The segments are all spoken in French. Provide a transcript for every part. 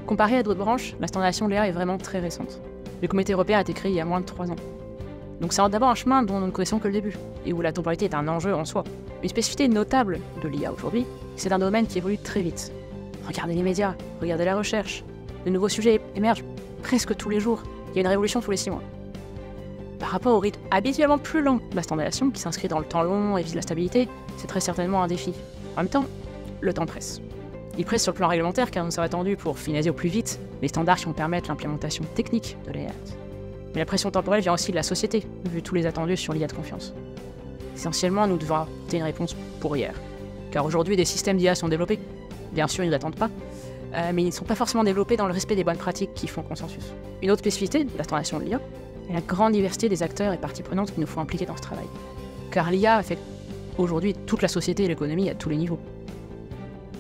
Comparé à d'autres branches, la standardisation de l'IA est vraiment très récente. Le comité européen a été créé il y a moins de 3 ans. Donc c'est d'abord un chemin dont nous ne connaissons que le début, et où la temporalité est un enjeu en soi. Une spécificité notable de l'IA aujourd'hui, c'est un domaine qui évolue très vite. Regardez les médias, regardez la recherche. De nouveaux sujets émergent presque tous les jours. Il y a une révolution tous les 6 mois. Par rapport au rythme habituellement plus lent de la standardisation, qui s'inscrit dans le temps long et vise la stabilité, c'est très certainement un défi. En même temps, le temps presse. Il presse sur le plan réglementaire car nous sommes attendus pour finaliser au plus vite les standards qui vont permettre l'implémentation technique de l'IA. Mais la pression temporelle vient aussi de la société, vu tous les attendus sur l'IA de confiance. Essentiellement, nous devons apporter une réponse pour hier. Car aujourd'hui, des systèmes d'IA sont développés. Bien sûr, ils n'attendent pas, mais ils ne sont pas forcément développés dans le respect des bonnes pratiques qui font consensus. Une autre spécificité de la standardisation de l'IA est la grande diversité des acteurs et parties prenantes qu'il nous faut impliquer dans ce travail. Car l'IA affecte aujourd'hui toute la société et l'économie à tous les niveaux.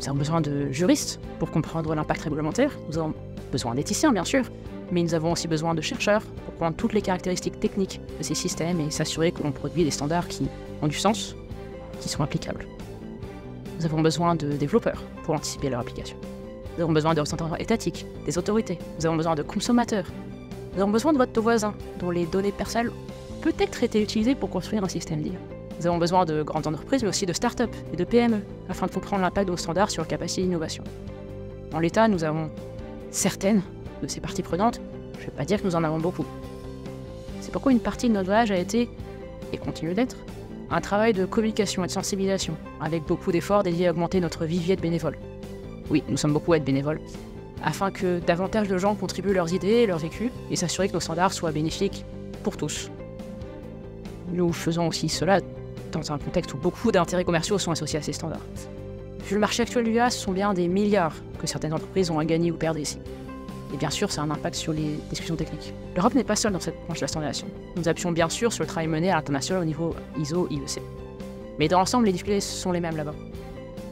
Nous avons besoin de juristes pour comprendre l'impact réglementaire, nous avons besoin d'éthiciens bien sûr, mais nous avons aussi besoin de chercheurs pour comprendre toutes les caractéristiques techniques de ces systèmes et s'assurer que l'on produit des standards qui ont du sens, qui sont applicables. Nous avons besoin de développeurs pour anticiper leur application. Nous avons besoin de représentants étatiques, des autorités, nous avons besoin de consommateurs. Nous avons besoin de votre voisin, dont les données personnelles peuvent être été utilisées pour construire un système d'IA. Nous avons besoin de grandes entreprises, mais aussi de start-up et de PME, afin de comprendre l'impact de nos standards sur la capacité d'innovation. En l'état, nous avons certaines de ces parties prenantes, je ne vais pas dire que nous en avons beaucoup. C'est pourquoi une partie de notre voyage a été, et continue d'être, un travail de communication et de sensibilisation, avec beaucoup d'efforts dédiés à augmenter notre vivier de bénévoles. Oui, nous sommes beaucoup à être bénévoles, afin que davantage de gens contribuent leurs idées et leur vécu, et s'assurer que nos standards soient bénéfiques pour tous. Nous faisons aussi cela dans un contexte où beaucoup d'intérêts commerciaux sont associés à ces standards. Vu le marché actuel de l'IA, ce sont bien des milliards que certaines entreprises ont à gagner ou perdre ici. Et bien sûr, ça a un impact sur les discussions techniques. L'Europe n'est pas seule dans cette branche de la standardisation. Nous appuyons bien sûr sur le travail mené à l'international au niveau ISO, IEC. Mais dans l'ensemble, les difficultés sont les mêmes là-bas.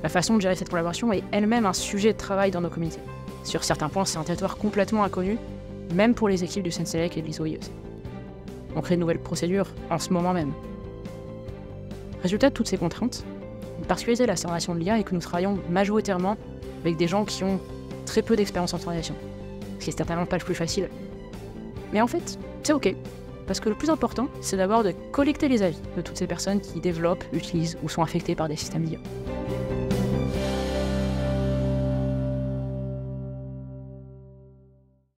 La façon de gérer cette collaboration est elle-même un sujet de travail dans nos communautés. Sur certains points, c'est un territoire complètement inconnu, même pour les équipes du SENSELEC et de l'ISO IEC. On crée de nouvelles procédures en ce moment même. Résultat de toutes ces contraintes, une particularité de la standardisation de l'IA est que nous travaillons majoritairement avec des gens qui ont très peu d'expérience en standardisation. Ce qui est certainement pas le plus facile. Mais en fait, c'est ok. Parce que le plus important, c'est d'abord de collecter les avis de toutes ces personnes qui développent, utilisent ou sont affectées par des systèmes d'IA.